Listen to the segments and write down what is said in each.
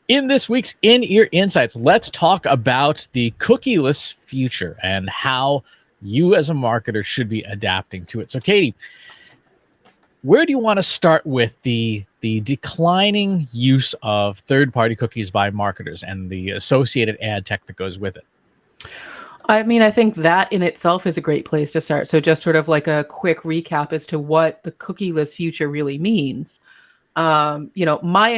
In this week's In-Ear Insights, let's talk about the cookieless future and how you as a marketer should be adapting to it. So, Katie, where do you want to start with the declining use of third-party cookies by marketers and the associated ad tech that goes with it? I mean, I think that in itself is a great place to start. So just sort of like a quick recap as to what the cookieless future really means. My my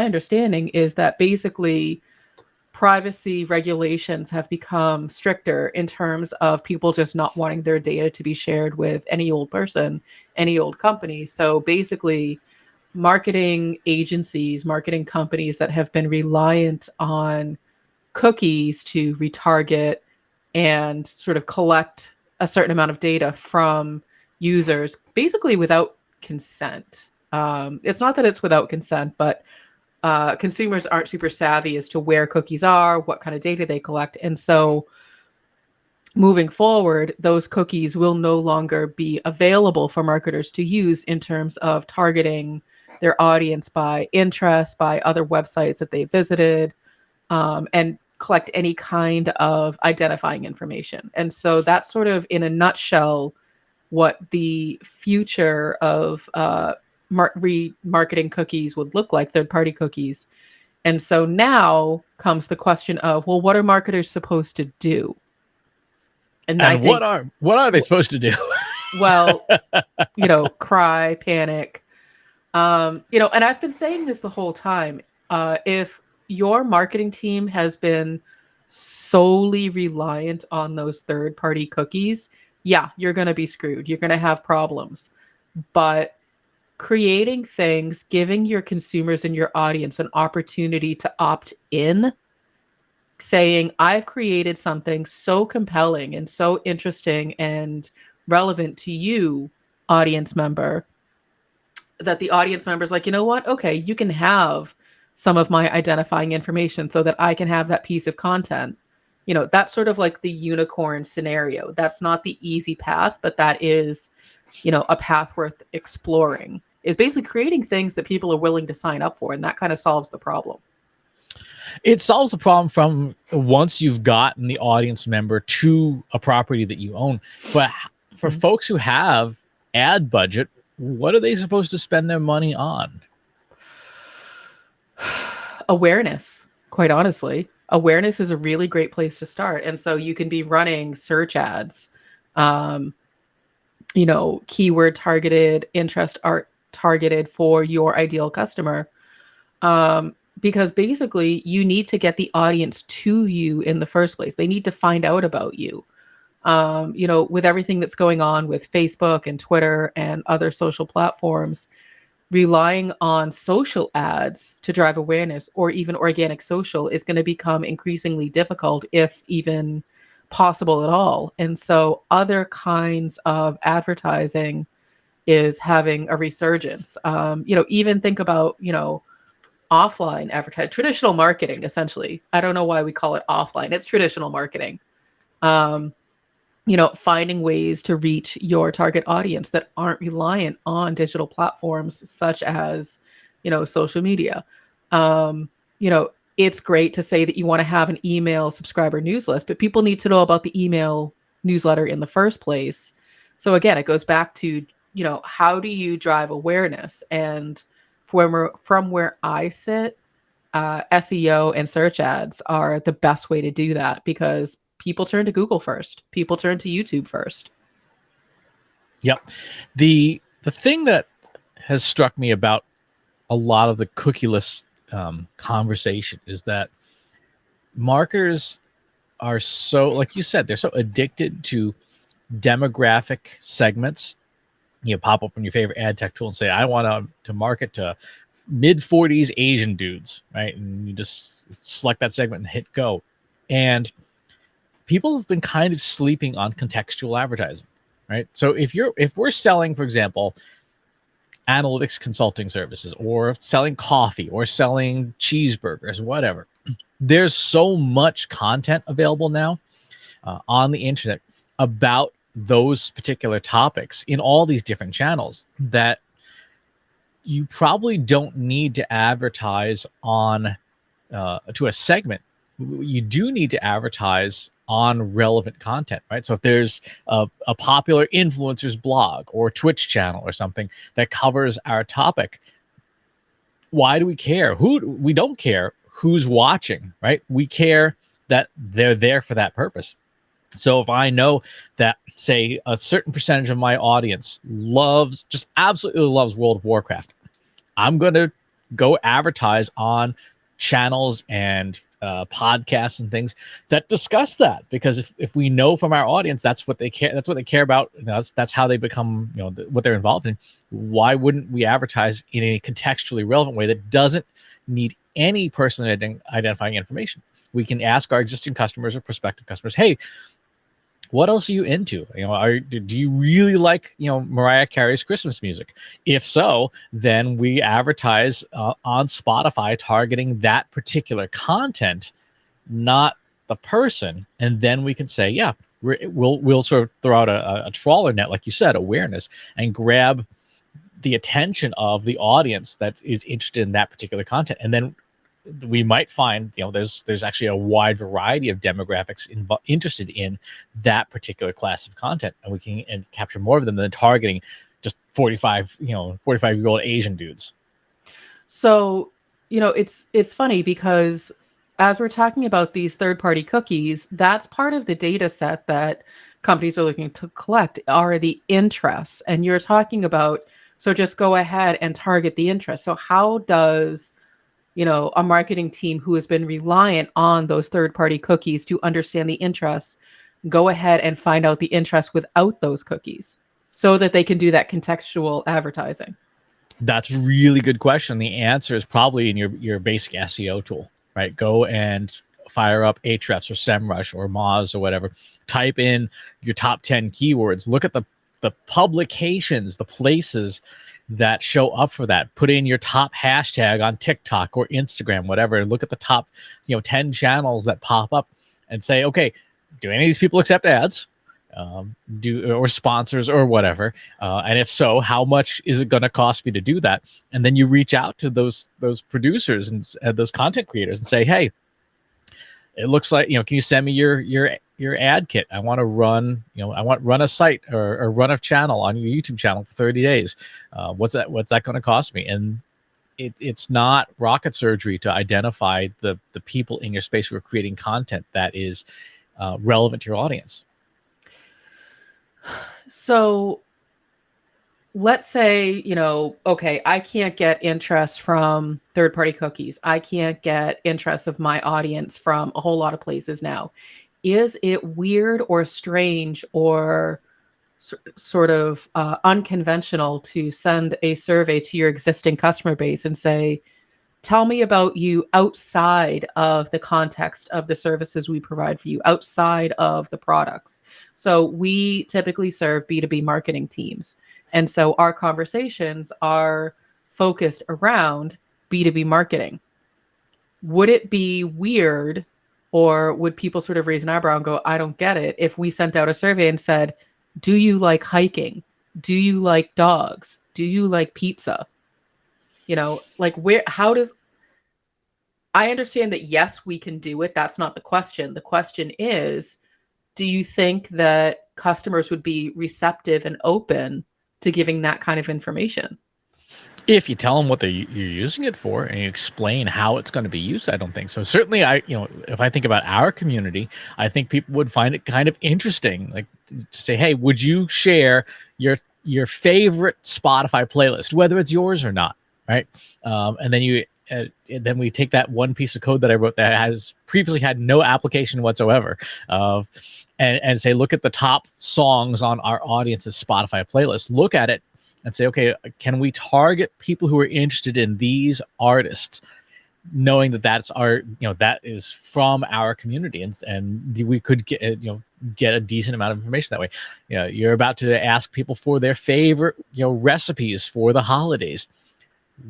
understanding is that basically privacy regulations have become stricter in terms of people just not wanting their data to be shared with any old person, any old company. So basically, marketing agencies, marketing companies that have been reliant on cookies to retarget and sort of collect a certain amount of data from users, basically without consent. It's not that it's without consent, but consumers aren't super savvy as to where cookies are, what kind of data they collect. And so moving forward, those cookies will no longer be available for marketers to use in terms of targeting their audience by interest, by other websites that they visited, and collect any kind of identifying information. And so that's sort of in a nutshell what the future of remarketing cookies would look like, third-party cookies. And so now comes the question of, well, what are marketers supposed to do? And I think, what are they supposed to do? Well, cry, panic. And I've been saying this the whole time. If your marketing team has been solely reliant on those third-party cookies, yeah, you're going to be screwed. You're going to have problems. But creating things, giving your consumers and your audience an opportunity to opt in, saying, I've created something so compelling and so interesting and relevant to you, audience member, that the audience member is like, you know what? Okay, you can have some of my identifying information so that I can have that piece of content. That's sort of like the unicorn scenario. That's not the easy path, but that is, a path worth exploring, is basically creating things that people are willing to sign up for. And that kind of solves the problem. It solves the problem from once you've gotten the audience member to a property that you own. But for folks who have ad budget, what are they supposed to spend their money on? Awareness, quite honestly. Awareness is a really great place to start. And so you can be running search ads, keyword targeted, interest art targeted for your ideal customer. Because basically you need to get the audience to you in the first place. They need to find out about you. With everything that's going on with Facebook and Twitter and other social platforms, relying on social ads to drive awareness or even organic social is going to become increasingly difficult, if even possible at all. And so other kinds of advertising is having a resurgence. Even think about, offline advertising, traditional marketing, essentially. I don't know why we call it offline. It's traditional marketing. Finding ways to reach your target audience that aren't reliant on digital platforms such as, social media. It's great to say that you want to have an email subscriber newsletter, but people need to know about the email newsletter in the first place. So again, it goes back to, how do you drive awareness? And from where I sit, SEO and search ads are the best way to do that, because people turn to Google first. People turn to YouTube first. Yep. The thing that has struck me about a lot of the cookieless conversation is that marketers are so, like you said, they're so addicted to demographic segments. You pop up on your favorite ad tech tool and say, I want to market to mid-40s Asian dudes, right? And you just select that segment and hit go. And people have been kind of sleeping on contextual advertising, right? So if we're selling, for example, analytics consulting services, or selling coffee, or selling cheeseburgers, whatever, there's so much content available now on the internet about those particular topics in all these different channels that you probably don't need to advertise on to a segment. You do need to advertise on relevant content, right? So if there's a popular influencer's blog or Twitch channel or something that covers our topic, why do we care? We don't care who's watching, right? We care that they're there for that purpose. So if I know that, say, a certain percentage of my audience just absolutely loves World of Warcraft, I'm going to go advertise on channels and podcasts and things that discuss that, because if we know from our audience that's what they care about, that's how they become, what they're involved in. Why wouldn't we advertise in a contextually relevant way that doesn't need any personally identifying information? We can ask our existing customers or prospective customers, hey, what else are you into? Do you really like, Mariah Carey's Christmas music? If so, then we advertise on Spotify targeting that particular content, not the person. And then we can say, yeah, we'll sort of throw out a trawler net, like you said, awareness, and grab the attention of the audience that is interested in that particular content. And then we might find, there's actually a wide variety of demographics interested in that particular class of content, and we can capture more of them than targeting just 45-year-old Asian dudes. So, it's funny because as we're talking about these third-party cookies, that's part of the data set that companies are looking to collect are the interests. And you're talking about, so just go ahead and target the interest. So how does a marketing team who has been reliant on those third-party cookies to understand the interests, go ahead and find out the interests without those cookies so that they can do that contextual advertising? That's a really good question. The answer is probably in your basic SEO tool, right? Go and fire up Ahrefs or SEMrush or Moz or whatever. Type in your top 10 keywords. Look at the publications, the places that show up for that. Put in your top hashtag on TikTok or Instagram, whatever. Look at the top 10 channels that pop up and say, okay, do any of these people accept ads, or sponsors or whatever, and if so, how much is it going to cost me to do that? And then you reach out to those producers and those content creators and say, hey, it looks like, can you send me your ad kit? I want to run, run a site or run a channel on your YouTube channel for 30 days. What's that going to cost me? And it's not rocket surgery to identify the people in your space who are creating content that is relevant to your audience. So let's say, okay, I can't get interest from third-party cookies. I can't get interest of my audience from a whole lot of places now. Is it weird or strange or sort of unconventional to send a survey to your existing customer base and say, tell me about you outside of the context of the services we provide for you, outside of the products? So we typically serve B2B marketing teams. And so our conversations are focused around B2B marketing. Would it be weird, or would people sort of raise an eyebrow and go, I don't get it, if we sent out a survey and said, do you like hiking? Do you like dogs? Do you like pizza? I understand that, yes, we can do it. That's not the question. The question is, do you think that customers would be receptive and open to giving that kind of information? If you tell them what you're using it for and you explain how it's going to be used, I don't think so. Certainly, if I think about our community, I think people would find it kind of interesting, like to say, hey, would you share your favorite Spotify playlist, whether it's yours or not, right? And then then we take that one piece of code that I wrote that has previously had no application whatsoever, and say, look at the top songs on our audience's Spotify playlist. Look at it and say, okay, can we target people who are interested in these artists, knowing that that is from our community, and we could get a decent amount of information that way. You're about to ask people for their favorite recipes for the holidays.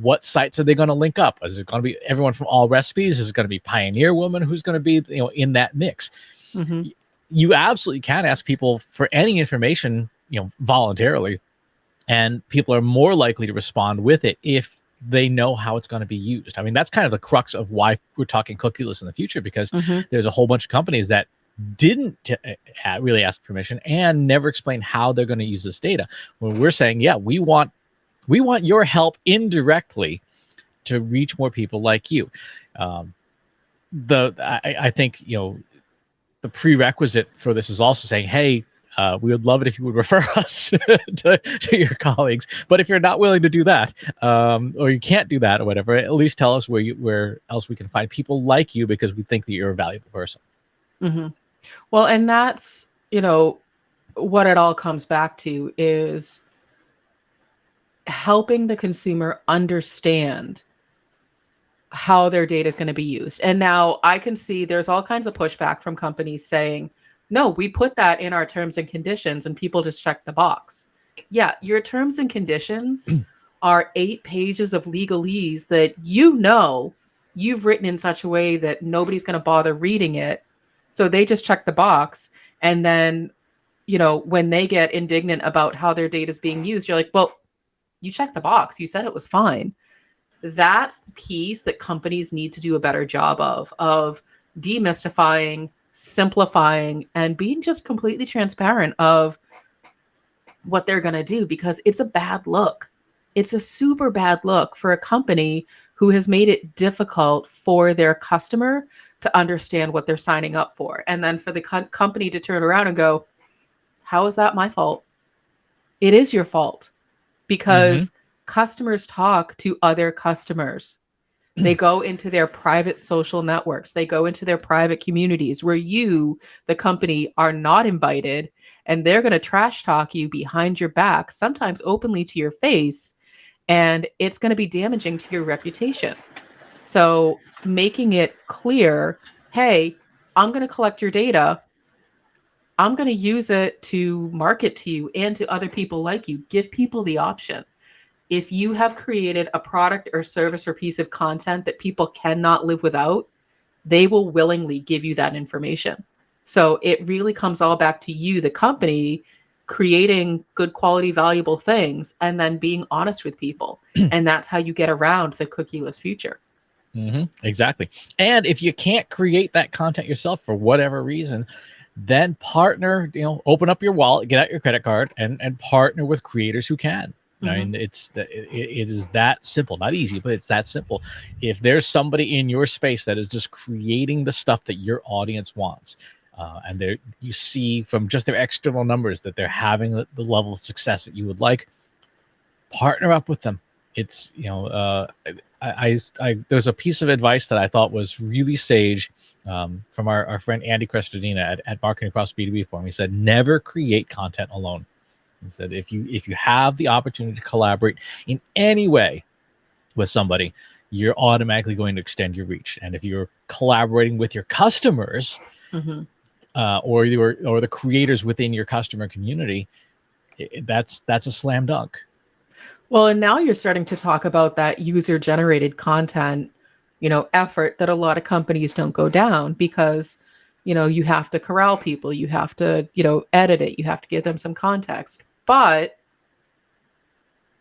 What sites are they going to link up? Is it going to be everyone from All Recipes? Is it going to be Pioneer Woman? Who's going to be in that mix? You absolutely can ask people for any information voluntarily. and people are more likely to respond with it if they know how it's going to be used. I mean, that's kind of the crux of why we're talking cookieless in the future, because there's a whole bunch of companies that didn't really ask permission and never explain how they're going to use this data. When we're saying, yeah, we want your help indirectly to reach more people like you. I think, the prerequisite for this is also saying, hey, we would love it if you would refer us to your colleagues. But if you're not willing to do that, or you can't do that or whatever, at least tell us where else we can find people like you, because we think that you're a valuable person. Well, and that's, what it all comes back to is helping the consumer understand how their data is going to be used. And now I can see there's all kinds of pushback from companies saying, no, we put that in our terms and conditions and people just check the box. Yeah, your terms and conditions are 8 pages of legalese that you've written in such a way that nobody's going to bother reading it. So they just check the box. And then, when they get indignant about how their data is being used, you're like, well, you checked the box. You said it was fine. That's the piece that companies need to do a better job of demystifying, simplifying, and being just completely transparent of what they're going to do, because it's a bad look. It's a super bad look for a company who has made it difficult for their customer to understand what they're signing up for. And then for the company to turn around and go, how is that my fault? It is your fault, because customers talk to other customers. They go into their private social networks. They go into their private communities where you, the company, are not invited, and they're going to trash talk you behind your back, sometimes openly to your face, and it's going to be damaging to your reputation. So making it clear, hey, I'm going to collect your data. I'm going to use it to market to you and to other people like you. Give people the option. If you have created a product or service or piece of content that people cannot live without, they will willingly give you that information. So it really comes all back to you, the company, creating good quality, valuable things, and then being honest with people. And that's how you get around the cookieless future. Exactly. And if you can't create that content yourself for whatever reason, then partner, open up your wallet, get out your credit card, and partner with creators who can. I mean, it is that simple. Not easy, but it's that simple. If there's somebody in your space that is just creating the stuff that your audience wants, and you see from just their external numbers that they're having the level of success that you would like, partner up with them. It's, there's a piece of advice that I thought was really sage from our friend Andy Crestodina at Marketing Across B2B Forum. He said, never create content alone. He said, if you have the opportunity to collaborate in any way with somebody, you're automatically going to extend your reach. And if you're collaborating with your customers or the creators within your customer community, that's a slam dunk. Well, and now you're starting to talk about that user-generated content, effort that a lot of companies don't go down because, you have to corral people, you have to, edit it, you have to give them some context. But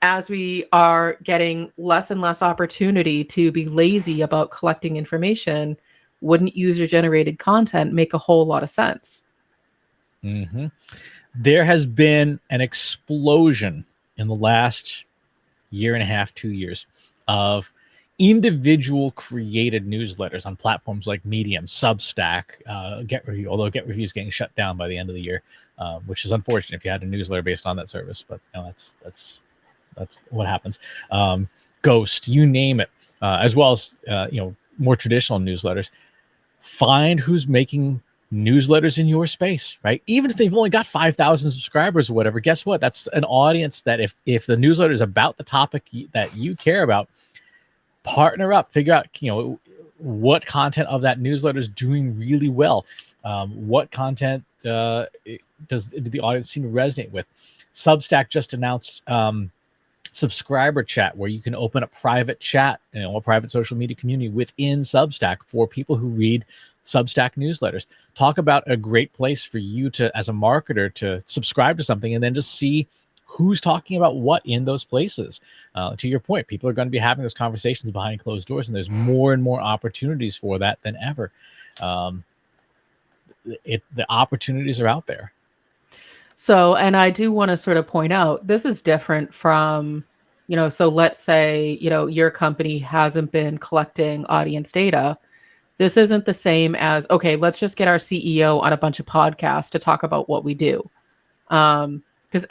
as we are getting less and less opportunity to be lazy about collecting information, wouldn't user-generated content make a whole lot of sense? There has been an explosion in the last year and a half, 2 years of individual created newsletters on platforms like Medium, Substack, Get Review, although Get Review is getting shut down by the end of the year, which is unfortunate if you had a newsletter based on that service, but that's what happens. Ghost, you name it, as well as more traditional newsletters. Find who's making newsletters in your space, right? Even if they've only got 5,000 subscribers or whatever, guess what? That's an audience that if the newsletter is about the topic that you care about, partner up, figure out, what content of that newsletter is doing really well. What content did the audience seem to resonate with? Substack just announced subscriber chat, where you can open a private chat, a private social media community within Substack for people who read Substack newsletters. Talk about a great place for you to, as a marketer, to subscribe to something and then just see who's talking about what in those places. To your point, people are going to be having those conversations behind closed doors, and there's more and more opportunities for that than ever. The opportunities are out there. So, and I do want to sort of point out, this is different from, so let's say, your company hasn't been collecting audience data. This isn't the same as, okay, let's just get our CEO on a bunch of podcasts to talk about what we do. Because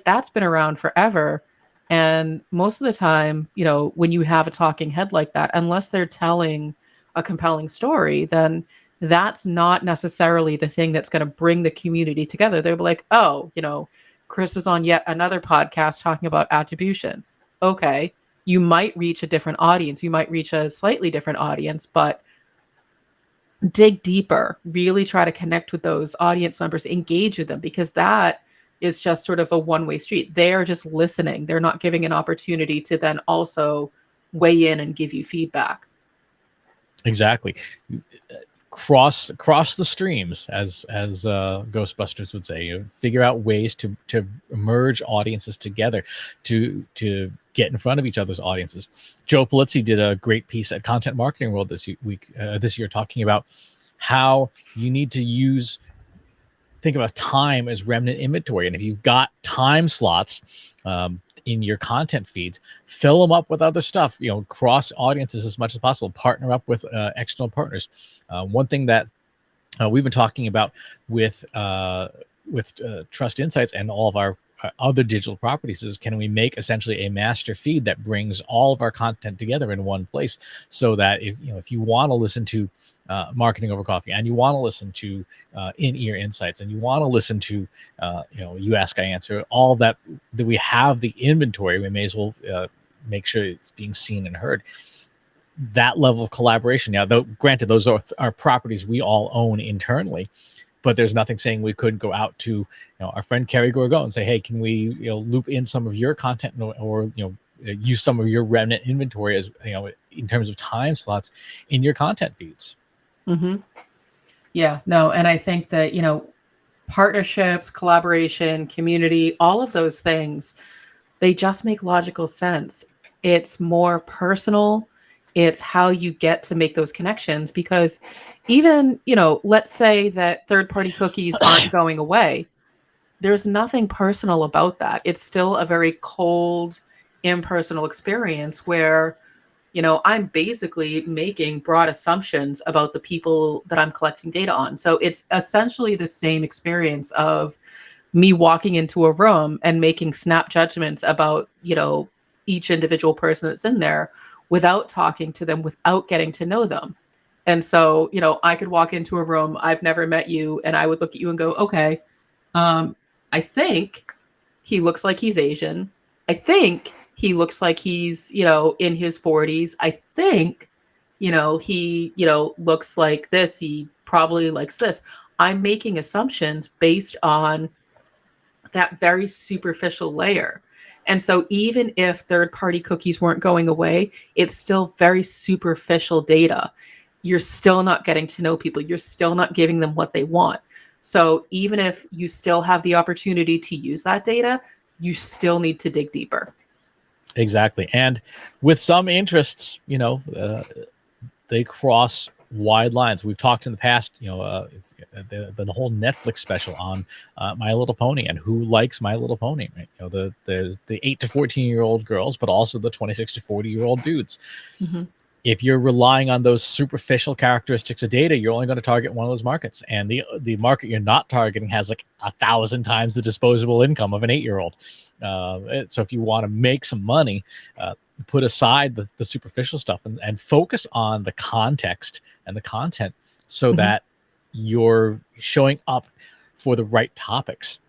that's been around forever. And most of the time, when you have a talking head like that, unless they're telling a compelling story, then that's not necessarily the thing that's going to bring the community together. They'll be like, oh, Chris is on yet another podcast talking about attribution. Okay, you might reach a different audience. You might reach a slightly different audience, but dig deeper, really try to connect with those audience members, engage with them, because that is just sort of a one-way street. They're just listening. They're not giving an opportunity to then also weigh in and give you feedback. Exactly. Cross the streams, as Ghostbusters would say. Figure out ways to merge audiences together, to get in front of each other's audiences. Joe Polizzi did a great piece at Content Marketing World this year, talking about how you need to think about time as remnant inventory, and if you've got time slots in your content feeds, fill them up with other stuff. Cross audiences as much as possible. Partner up with external partners. One thing that we've been talking about with Trust Insights and all of our other digital properties is, can we make essentially a master feed that brings all of our content together in one place, so that if you want to listen to Marketing Over Coffee, and you want to listen to in-ear insights, and you want to listen to You Ask, I Answer, all that we have the inventory, we may as well make sure it's being seen and heard. That level of collaboration. Now, though, granted, those are properties we all own internally, but there's nothing saying we couldn't go out to our friend Kerry Gorgo and say, hey, can we loop in some of your content, or use some of your remnant inventory as in terms of time slots in your content feeds. Mm-hmm. Yeah, no. And I think that, partnerships, collaboration, community, all of those things, they just make logical sense. It's more personal. It's how you get to make those connections, because even, let's say that third-party cookies aren't going away. There's nothing personal about that. It's still a very cold, impersonal experience where I'm basically making broad assumptions about the people that I'm collecting data on. So it's essentially the same experience of me walking into a room and making snap judgments about, each individual person that's in there without talking to them, without getting to know them. And so, I could walk into a room, I've never met you, and I would look at you and go, okay, I think he looks like he's Asian. I think he looks like he's, in his 40s. I think, he, looks like this. He probably likes this. I'm making assumptions based on that very superficial layer. And so even if third-party cookies weren't going away, it's still very superficial data. You're still not getting to know people. You're still not giving them what they want. So even if you still have the opportunity to use that data, you still need to dig deeper. Exactly. And with some interests, they cross wide lines. We've talked in the past, the whole Netflix special on My Little Pony, and who likes My Little Pony, right? There's the 8 to 14-year-old girls, but also the 26 to 40-year-old dudes. Mm-hmm. If you're relying on those superficial characteristics of data, you're only going to target one of those markets. And the market you're not targeting has like 1,000 times the disposable income of an 8-year-old. So if you want to make some money, put aside the superficial stuff and focus on the context and the content, so mm-hmm. that you're showing up for the right topics.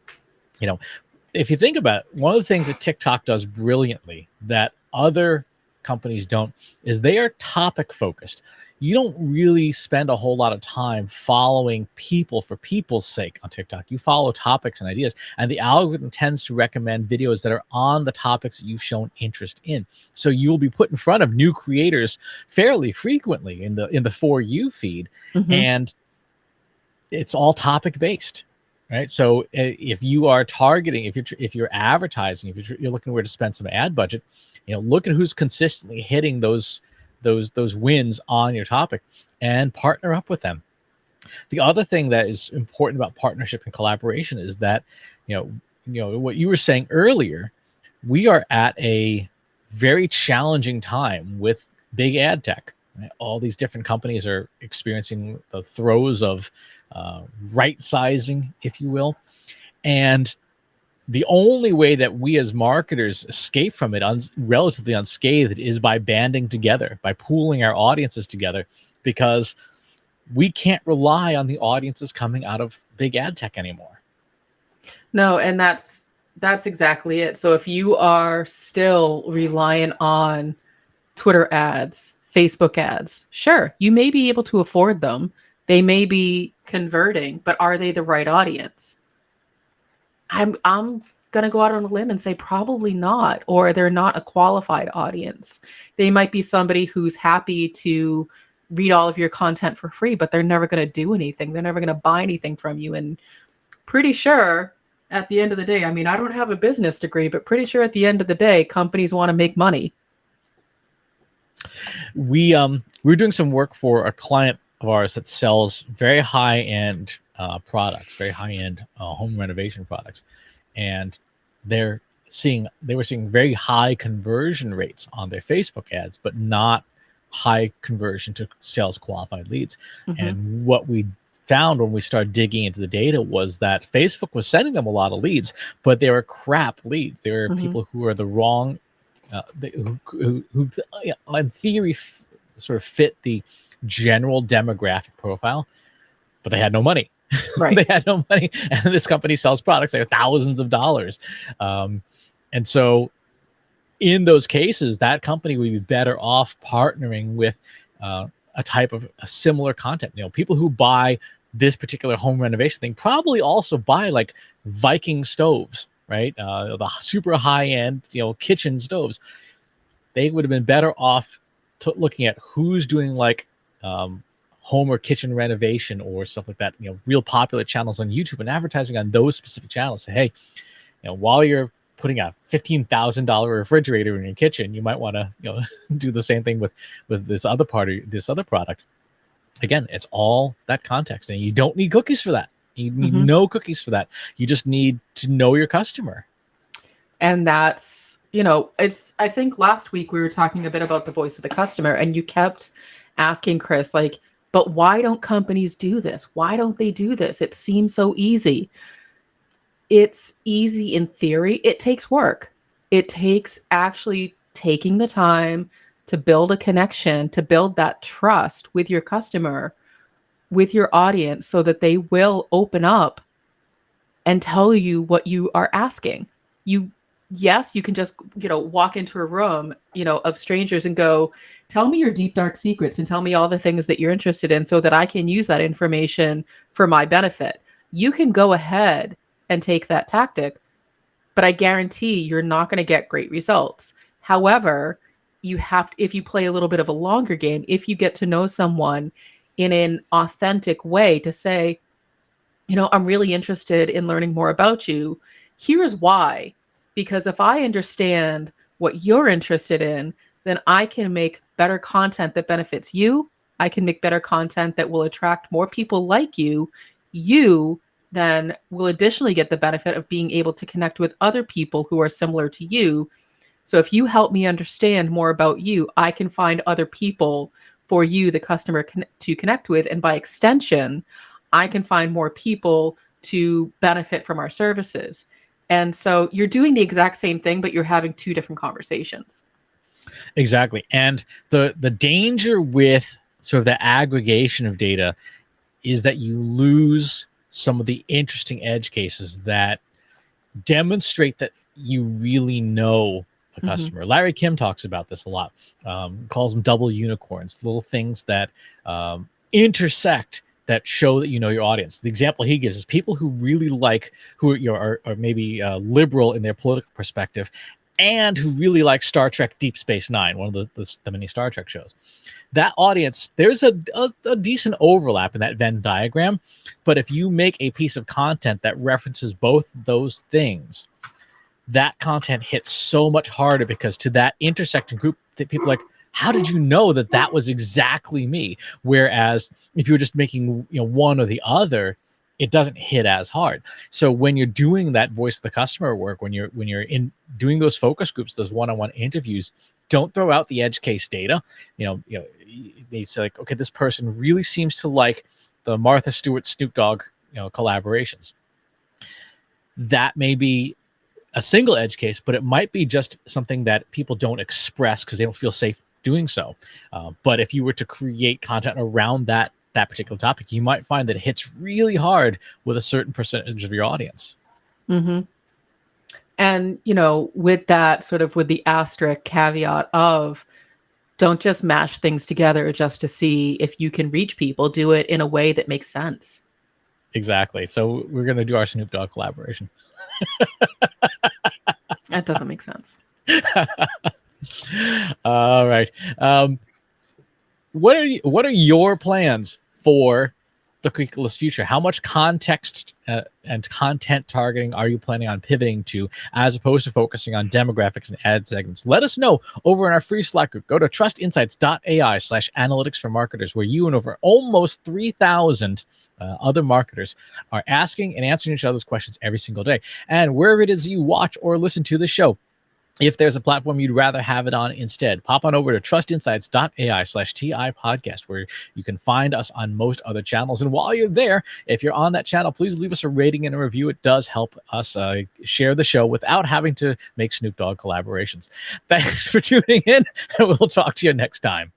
If you think about it, one of the things that TikTok does brilliantly that other companies don't is they are topic focused. You don't really spend a whole lot of time following people for people's sake on TikTok. You follow topics and ideas, and the algorithm tends to recommend videos that are on the topics that you've shown interest in. So you'll be put in front of new creators fairly frequently in the For You feed, mm-hmm. and it's all topic based. right? So if you are targeting, if you're advertising, if you're looking where to spend some ad budget, look at who's consistently hitting those wins on your topic and partner up with them. The other thing that is important about partnership and collaboration is that, what you were saying earlier, we are at a very challenging time with big ad tech. Right? All these different companies are experiencing the throes of right sizing, if you will. And the only way that we as marketers escape from it relatively unscathed is by banding together, by pooling our audiences together, because we can't rely on the audiences coming out of big ad tech anymore. No, and that's exactly it. So if you are still reliant on Twitter ads, Facebook ads, sure, you may be able to afford them. They may be converting, but are they the right audience? I'm going to go out on a limb and say probably not, or they're not a qualified audience. They might be somebody who's happy to read all of your content for free, but they're never going to do anything. They're never going to buy anything from you. And pretty sure at the end of the day, I mean, I don't have a business degree, but pretty sure at the end of the day, companies want to make money. We're doing some work for a client of ours that sells very high-end products, very high-end home renovation products, and they were seeing very high conversion rates on their Facebook ads, but not high conversion to sales qualified leads. Mm-hmm. And what we found when we started digging into the data was that Facebook was sending them a lot of leads, but they were crap leads. They were people who are the wrong, who in theory sort of fit the general demographic profile, but they had no money. Right. They had no money, and this company sells products that are thousands of dollars. And so in those cases, that company would be better off partnering with a type of a similar content. People who buy this particular home renovation thing probably also buy like Viking stoves, right? The super high end, kitchen stoves. They would have been better off looking at who's doing like home or kitchen renovation or stuff like that. Real popular channels on YouTube and advertising on those specific channels. Say, hey, while you're putting a $15,000 refrigerator in your kitchen, you might want to do the same thing with this other product. Again, it's all that context, and you don't need cookies for that. You need no cookies for that. You just need to know your customer. And that's, I think last week we were talking a bit about the voice of the customer, and you kept asking Chris, like, but why don't companies do this? Why don't they do this? It seems so easy. It's easy in theory. It takes work. It takes actually taking the time to build a connection, to build that trust with your customer, with your audience, so that they will open up and tell you what you are asking. Yes, you can just, walk into a room, of strangers and go, tell me your deep, dark secrets and tell me all the things that you're interested in so that I can use that information for my benefit. You can go ahead and take that tactic, but I guarantee you're not going to get great results. However, you have to, if you play a little bit of a longer game, if you get to know someone in an authentic way to say, I'm really interested in learning more about you. Here's why. Because if I understand what you're interested in, then I can make better content that benefits you. I can make better content that will attract more people like you. You then will additionally get the benefit of being able to connect with other people who are similar to you. So if you help me understand more about you, I can find other people for you, the customer, to connect with. And by extension, I can find more people to benefit from our services. And so you're doing the exact same thing, but you're having two different conversations. Exactly. And the danger with sort of the aggregation of data is that you lose some of the interesting edge cases that demonstrate that you really know a customer. Larry Kim talks about this a lot, calls them double unicorns, little things that intersect that show that you know your audience. The example he gives is people who really like, who are maybe liberal in their political perspective, and who really like Star Trek Deep Space Nine, one of the many Star Trek shows. That audience, there's a decent overlap in that Venn diagram. But if you make a piece of content that references both those things, that content hits so much harder, because to that intersecting group, that people are like, how did you know that that was exactly me? Whereas if you're just making one or the other, it doesn't hit as hard. So when you're doing that voice of the customer work, when you're in doing those focus groups, those one-on-one interviews, don't throw out the edge case data. They say like, okay, this person really seems to like the Martha Stewart Snoop Dogg collaborations. That may be a single edge case, but it might be just something that people don't express because they don't feel safe doing so. But if you were to create content around that particular topic, you might find that it hits really hard with a certain percentage of your audience. Mm-hmm. And, with that sort of with the asterisk caveat of don't just mash things together just to see if you can reach people, do it in a way that makes sense. Exactly. So we're going to do our Snoop Dogg collaboration. That doesn't make sense. All right. What are your plans for the Cookieless future? How much context and content targeting are you planning on pivoting to, as opposed to focusing on demographics and ad segments? Let us know over in our free Slack group. Go to trustinsights.ai/analytics for marketers, where you and over almost 3,000 other marketers are asking and answering each other's questions every single day. And wherever it is you watch or listen to the show, if there's a platform you'd rather have it on instead, pop on over to trustinsights.ai/TI podcast, where you can find us on most other channels. And while you're there, if you're on that channel, please leave us a rating and a review. It does help us share the show without having to make Snoop Dogg collaborations. Thanks for tuning in, and we'll talk to you next time.